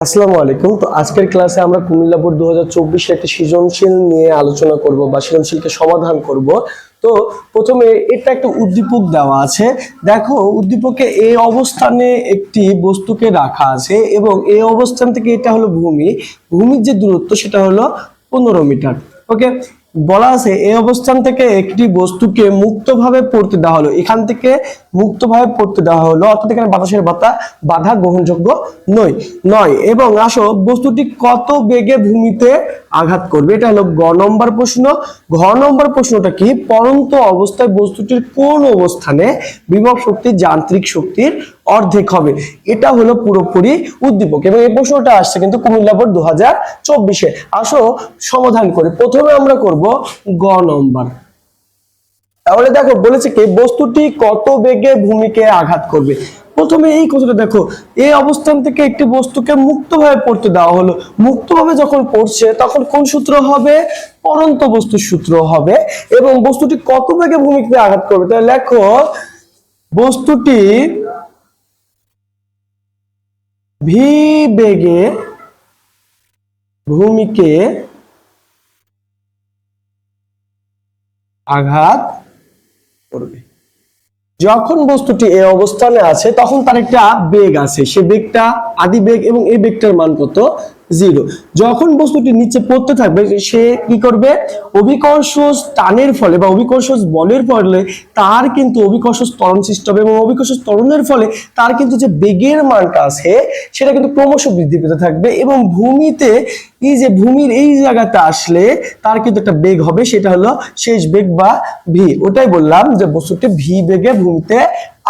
আসসালামু আলাইকুম। তো আজকের ক্লাসে আমরা কুমিল্লা বোর্ড 2024 একটি সৃজনশীল নিয়ে আলোচনা করব বা সৃজনশীলকে সমাধান করব। তো প্রথমে এটা একটা উদ্দীপক দেওয়া আছে। দেখো উদ্দীপকে এই অবস্থানে একটি বস্তুকে রাখা আছে এবং এই অবস্থান থেকে এটা হলো ভূমির যে দূরত্ব সেটা হলো 15 মিটার। ওকে, বলা আছে এই অবস্থান থেকে একটি বস্তুকে মুক্তভাবে পড়তে দেওয়া হলো, এখান থেকে মুক্তভাবে পড়তে দেওয়া হলো, অর্থাৎ এখানে বাতাসের বাধা গ্রহণযোগ্য নয় এবং আসো বস্তুটি কত বেগে ভূমিতে আঘাত করবে, এটা হলো গ নম্বর প্রশ্ন। ঘ নম্বর প্রশ্নটা কি, পড়ন্ত অবস্থায় বস্তুটির কোন অবস্থানে বিভব শক্তি যান্ত্রিক শক্তির অর্ধেক হবে, এটা হলো পুরোপুরি উদ্দীপক এবং এই প্রশ্নটা আসছে কিন্তু কুমিল্লা বোর্ড 2024-এ। আসো সমাধান করি। প্রথমে আমরা করব গ নম্বর। তাহলে দেখো বলেছে কি বস্তুটি কত বেগে ভূমিকে আঘাত করবে। প্রথমে এই কথাটা দেখো, এই অবস্থান থেকে একটি বস্তুকে মুক্তভাবে পড়তে দেওয়া হলো, মুক্তভাবে যখন পড়ছে তখন কোন সূত্র হবে, পড়ন্ত বস্তুর সূত্র হবে এবং বস্তুটি কত বেগে ভূমিকে আঘাত করবে। তাহলে লেখো বস্তুটি ভি বেগে ভূমিকে আঘাত করবে। যখন বস্তুটি এই অবস্থানে আছে তখন তার একটা বেগ আছে, সে বেগটা আদি বেগ এবং এই বেগটার মান কত, 0। যখন বস্তুটি নিচে পড়তে থাকবে সে কি করবে, অভিকর্ষ টানের ফলে বা অভিকর্ষ বলের ফলে তার কিন্তু অভিকর্ষ ত্বরণ সৃষ্টি হবে এবং অভিকর্ষ ত্বরণের ফলে তার কিন্তু যে বেগের মানটা আছে সেটা কিন্তু ক্রমশ বৃদ্ধি পেতে থাকবে এবং ভূমিতে এই যে ভূমির এই জায়গাতে আসলে তার কিন্তু একটা বেগ হবে, সেটা হলো শেষ বেগ বা ভি। ওটাই বললাম যে বস্তুটি ভি বেগে ভূমিতে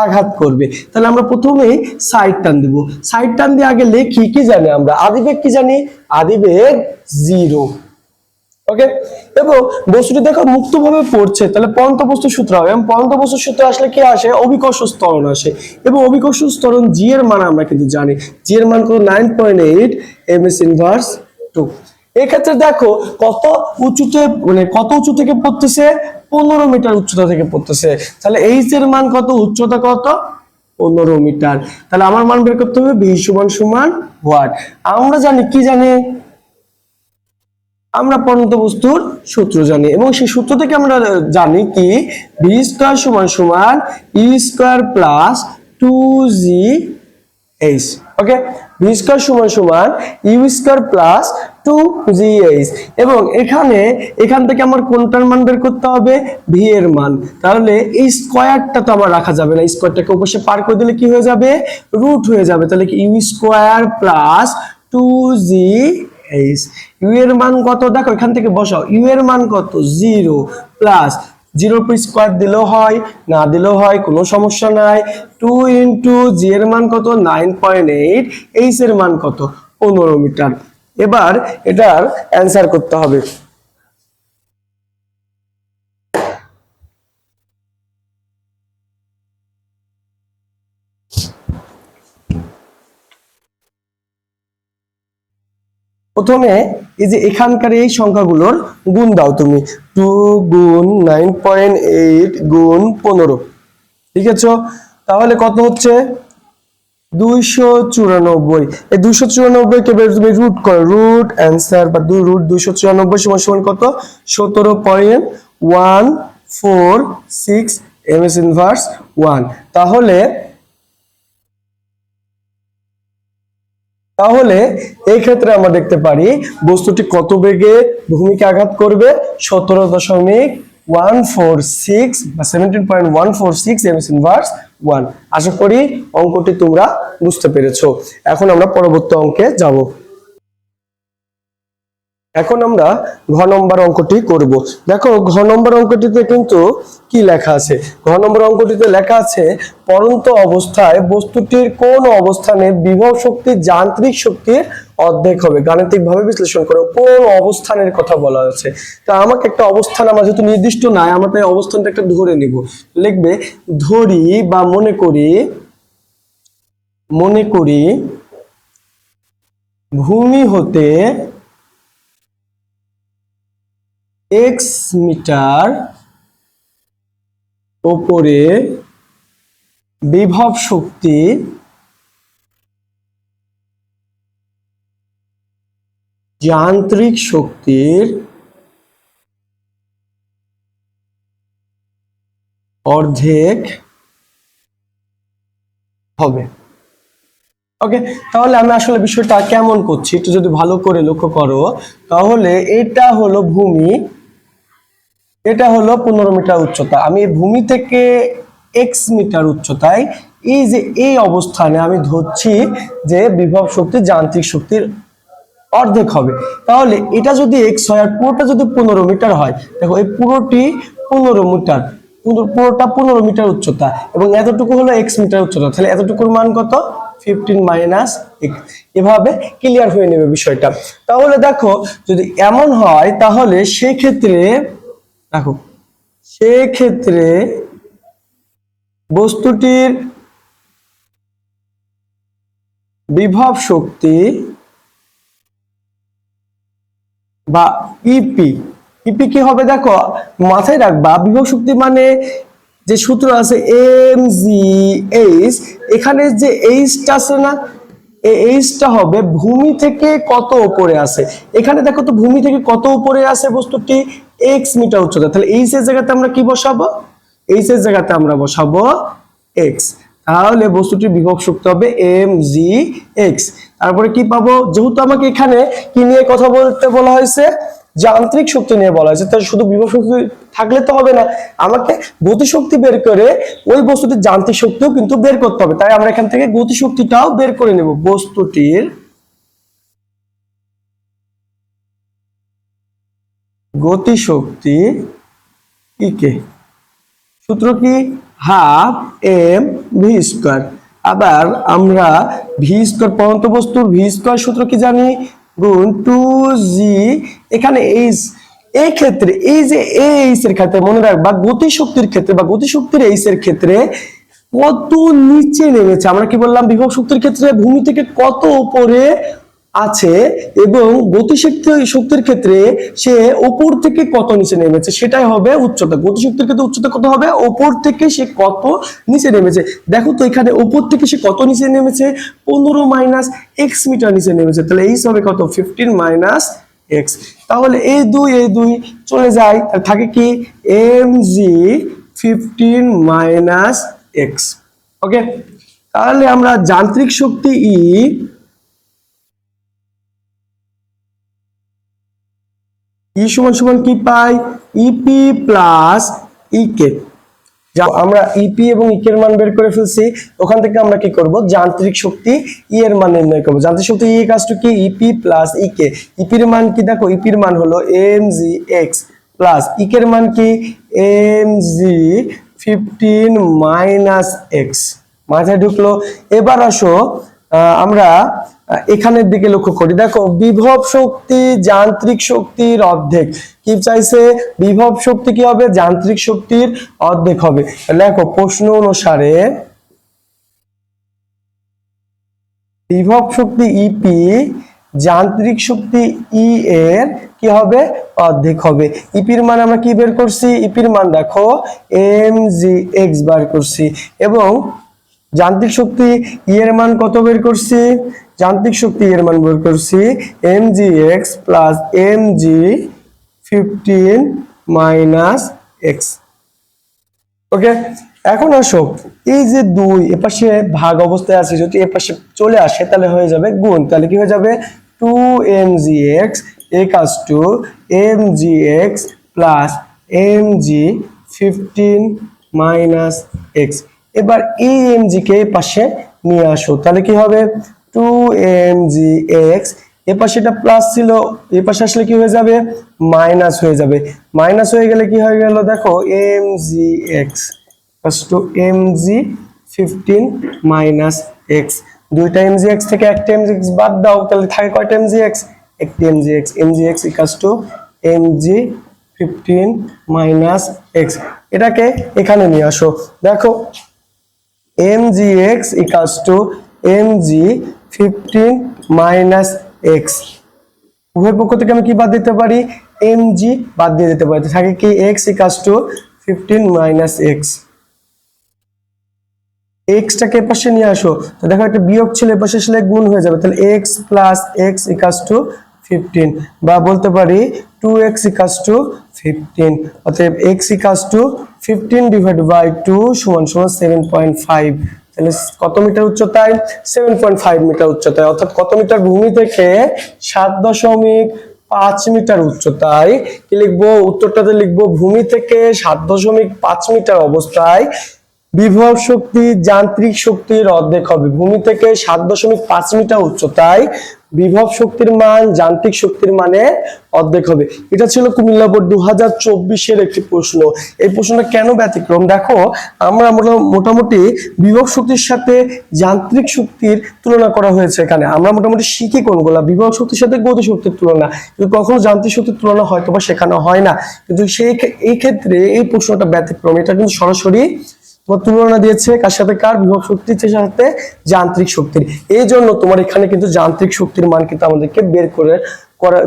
আঘাত করবে। তাহলে আমরা প্রথমেই সাইড টান দিব, সাইড টান দিয়ে আগে লিখি কি জানি আমরা, আদিবেগ কি জানি, আদিবেগ 0। ওকে, এবং বস্তুটি দেখো মুক্তভাবে পড়ছে, তাহলে পড়ন্ত বস্তুর সূত্র হবে এবং পড়ন্ত বস্তুর সূত্র আসলে কি আসে, অভিকর্ষ ত্বরণ আসে এবং অভিকর্ষ ত্বরণ জি এর মান আমরা কিন্তু জানি, জি এর মান কত 9.8 ms ইনভার্স 2। এই ক্ষেত্রে দেখো কত উঁচুতে, মানে কত উঁচু থেকে পড়তেছে, 15 মিটার উচ্চতা থেকে পড়তেছে। তাহলে এইচ এর মান কত, উচ্চতা কত, 15 মিটার। তাহলে আমার মান বের করতে হবে ভি সমান ওয়াট। আমরা জানি কি জানি, আমরা পড়ন্ত বস্তুর সূত্র জানি এবং সেই সূত্র থেকে আমরা জানি কি ভি স্কয়ার সমান ই স্কয়ার প্লাস 2gh। ওকে, ভি স্কয়ার সমান ইউ স্কয়ার প্লাস 2gh এবং এখান থেকে আমার কোনটার মান বের করতে হবে, ভি এর মান। তাহলে এই স্কয়ারটা তো আমার রাখা যাবে না, স্কয়ারটাকে অবশ্যই পার করে দিলে কি হয়ে যাবে, রুট হয়ে যাবে। তাহলে কি you square plus 2gh, you এর মান কত দেখো এখান থেকে বসাও, ইউ এর মান কত 0 প্লাস 0 পর স্কয়ার দিলেও হয় না দিলেও হয়, কোনো সমস্যা নাই। 2 ইনটু জি এর মান কত 9.8, এইচ এর মান কত 15 মিটার। এবার এটার অ্যান্সার করতে হবে। প্রথমে এই যে এখানকার এই সংখ্যাগুলোর গুণ দাও তুমি, 2 গুণ 9.8 গুণ 15, ঠিক আছে? তাহলে কত হচ্ছে 294। এই 294 কে তুমি রুট করো, রুট অ্যান্সার বা রুট 294 সমান কত, 17.146 ms ইনভার্স 1। তাহলে তাহলে এই ক্ষেত্রে আমরা দেখতে পারি বস্তুটি কত বেগে ভূমিকে আঘাত করবে, 17.146 বা 17.146 ms ইনভার্স 1। আশা করি অঙ্কটি তোমরা বুঝতে পেরেছো। এখন আমরা পরবর্তী অঙ্কে যাব। এখন আমরা ঘ নম্বর অঙ্কটি করব। দেখো ঘ নম্বর অঙ্কটিতে কিন্তু কি লেখা আছে, ঘ নম্বর অঙ্কটিতে লেখা আছে পড়ন্ত অবস্থায় বস্তুটির কোন অবস্থানে বিভব শক্তি যান্ত্রিক শক্তির অর্ধেক হবে, গাণিতিক ভাবে বিশ্লেষণ করো। কোন অবস্থানের কথা বলা আছে, তা আমাকে একটা অবস্থান, আমার যেহেতু নির্দিষ্ট নাই আমরা তাই অবস্থানটা একটা ধরে নিব। লিখবে ধরি বা মনে করি ভূমি হতে x মিটার উপরে বিভব শক্তি যান্ত্রিক শক্তির অর্ধেক হবে। ওকে, তাহলে আমি আসলে বিষয়টা কেমন করছি একটু যদি ভালো করে লক্ষ্য করো, তাহলে এটা হলো ভূমি, এটা হলো 15 মিটার উচ্চতা। আমি ভূমি থেকে x মিটার উচ্চতায় এই যে এই অবস্থানে আমি ধরছি যে বিভব শক্তি যান্ত্রিক শক্তির অর্ধেক হবে। তাহলে এটা যদি x হয় আর পুরোটা যদি 15 মিটার হয়, দেখো এই পুরোটি 15 মিটার, পুরোটা 15 মিটার উচ্চতা এবং এতটুকু হলো x মিটার উচ্চতা, তাহলে এতটুকুর মান কত? 15 মাইনাস x। এভাবে ক্লিয়ার হয়ে নেবে বিষয়টা। তাহলে দেখো যদি এমন হয় তাহলে সেক্ষেত্রে দেখো সেক্ষেত্রে বস্তুটির বিভব শক্তি বা ইপি, ইপি কি হবে দেখো মাথায় রাখবা, বিভব শক্তি মানে যে সূত্র আছে এম জি এইচ, এখানে যে এইচটা আছে না, এই এইচটা হবে ভূমি থেকে কত উপরে আছে। এখানে দেখো তো ভূমি থেকে কত উপরে আছে বস্তুটি, এক্স মিটার উচ্চতা, তাহলে এইচ এর জায়গাতে আমরা কি বসাবো? এইচ এর জায়গাতে আমরা বসাবো এক্স। তাহলে বস্তুটির বিভব শক্তি হবে এম জি এক্স। তারপরে কি পাবো, যেহেতু আমাকে এখানে কি নিয়ে কথা বলতে বলা হয়েছে, যান্ত্রিক শক্তি নিয়ে বলা হয়েছে, তাহলে শুধু বিভব শক্তি থাকলে তো হবে না, আমাকে গতি শক্তি বের করে ওই বস্তুটির যান্ত্রিক শক্তিও কিন্তু বের করতে হবে। তাই আমরা এখান থেকে গতি শক্তিটাও বের করে নেব। বস্তুটির গতি শক্তি কে সূত্র কি, হাফ এম ভি স্কোয়ার। আবার আমরা ভি স্কোয়ার পরন্ত বস্তুর ভি স্কোয়ার সূত্র কি জানি, গুণ 2g, এখানে এইচ, এই ক্ষেত্রে এই যে এইচ এর ক্ষেত্রে মনে রাখবা গতি শক্তির ক্ষেত্রে বা গতি শক্তির এইচ এর ক্ষেত্রে কত নিচে নেমেছে, আমরা কি বললাম বিভব শক্তির ক্ষেত্রে ভূমি থেকে কত উপরে আছে এবং গতি শক্তির ক্ষেত্রে সে উপর থেকে কত নিচে নেমেছে সেটাই হবে উচ্চতা। গতি শক্তির ক্ষেত্রে উচ্চতা কত হবে, উপর থেকে সে কত নিচে নেমেছে। দেখো তো এখানে উপর থেকে সে কত নিচে নেমেছে, 15 মাইনাস এক্স মিটার নিচে নেমেছে, তাহলে এই হবে কত, 15 মাইনাস এক্স। তাহলে এই দুই চলে যায়, তাহলে থাকে কি এম জি 15 মাইনাস এক্স। ওকে, তাহলে আমরা যান্ত্রিক শক্তি ই সমান সমান কি পাই, ইপি প্লাস ইকে। আমরা ইপি এবং ইকে এর মান বের করে ফেলছি, ওখান থেকে আমরা কি করব, যান্ত্রিক শক্তি ই এর মান নির্ণয় করব। যান্ত্রিক শক্তি ই কাজ কি, ইপি প্লাস ইকে। ইপির মান কি দেখো, ইপির মান হলো এম জি এক্স প্লাস ইকে এর মান কি এম জি 15 মাইনাস এক্স। মাথায় ঢুকলো? এবার আসো আমরা এখানের দিকে লক্ষ্য করি, দেখো বিভব শক্তি যান্ত্রিক শক্তির অর্ধেক। কি চাইছে, বিভব শক্তি কি হবে, যান্ত্রিক শক্তির অর্ধেক হবে। দেখো প্রশ্ন অনুসারে বিভব শক্তি ইপি যান্ত্রিক শক্তি ই এর কি হবে, অর্ধেক হবে। ইপির মান আমরা কি বের করছি, ইপির মান দেখো এম জি এক্স বার করছি এবং যান্ত্রিক শক্তি ই এর মান কত বের করছি, যান্ত্রিক শক্তি এর মান বের করছি M G X plus M G 15 minus X. Okay, এখন আসো এই যে দুই এপাশে ভাগ অবস্থায় আছে, যদি এপাশে চলে আসে তাহলে হয়ে যাবে গুণ, তাহলে কি হয়ে যাবে 2mgx equals to mgx plus mg 15 minus x। এবার এই mg কে পাশে নিয়ে আসো, তাহলে কি হবে 2mgx, এর পাশে এটা প্লাস ছিল, এই পাশে আসলে কি হয়ে যাবে, মাইনাস হয়ে যাবে। মাইনাস হয়ে গেলে কি হয়ে গেল দেখো mgx to mg 15 minus x। দুইটা mgx থেকে একটা mgx বাদ দাও, তাহলে থাকে কয়টা mgx, একটি mgx। mgx equals to mg 15 minus x। এটাকে এখানে নিয়ে আসো, দেখো mgx equals to mg 15 minus x। উভয় পক্ষ থেকে আমি কি বাদ দিতে পারি, mg বাদ দিয়ে দিতে পারি, থাকে কি x equals to 15 minus x। x টাকে এর পাশে নিয়ে আসো, তো দেখো একটা বিয়োগ ছিল, এর পাশে আসলে গুণ হয়ে যাবে, তাহলে x plus x equals to 15 বা বলতে পারি 2x equals to 15 অতএব x equals to 15 divided by 2 সমান সমান 7.5 তাহলে কত মিটার উচ্চতায় 7.5 মিটার উচ্চতায় অর্থাৎ কত মিটার ভূমি থেকে 7.5 মিটার উচ্চতায় কি লিখবো উত্তরটাতে লিখবো ভূমি থেকে 7.5 মিটার অবস্থায় বিভব শক্তি যান্ত্রিক শক্তির অর্ধেক হবে ভূমি থেকে 7.5 মিটার উচ্চতায় বিভব শক্তির মান যান্ত্রিক শক্তির মানে অর্ধেক হবে এটা ছিল কুমিল্লা বোর্ড 2024 একটি প্রশ্ন এই প্রশ্নটা কেন ব্যতিক্রম দেখো আমরা মোটামুটি বিভব শক্তির সাথে যান্ত্রিক শক্তির তুলনা করা হয়েছে এখানে আমরা মোটামুটি শিখি কোনগুলা বিভব শক্তির সাথে গতি শক্তির তুলনা কিন্তু কখনো যান্ত্রিক শক্তির তুলনা হয়তো বা শেখানো হয় না কিন্তু এই ক্ষেত্রে এই প্রশ্নটা ব্যতিক্রম এটা কিন্তু সরাসরি তুলনা দিয়েছে কার সাথে কার বিভব শক্তির সাথে যান্ত্রিক শক্তির এই জন্য তোমার এখানে কিন্তু যান্ত্রিক শক্তির মান কিন্তু আমাদেরকে বের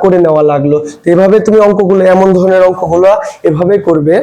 করে নেওয়া লাগলো তো এভাবে তুমি অঙ্কগুলো এমন ধরনের অঙ্কগুলো এভাবে করবে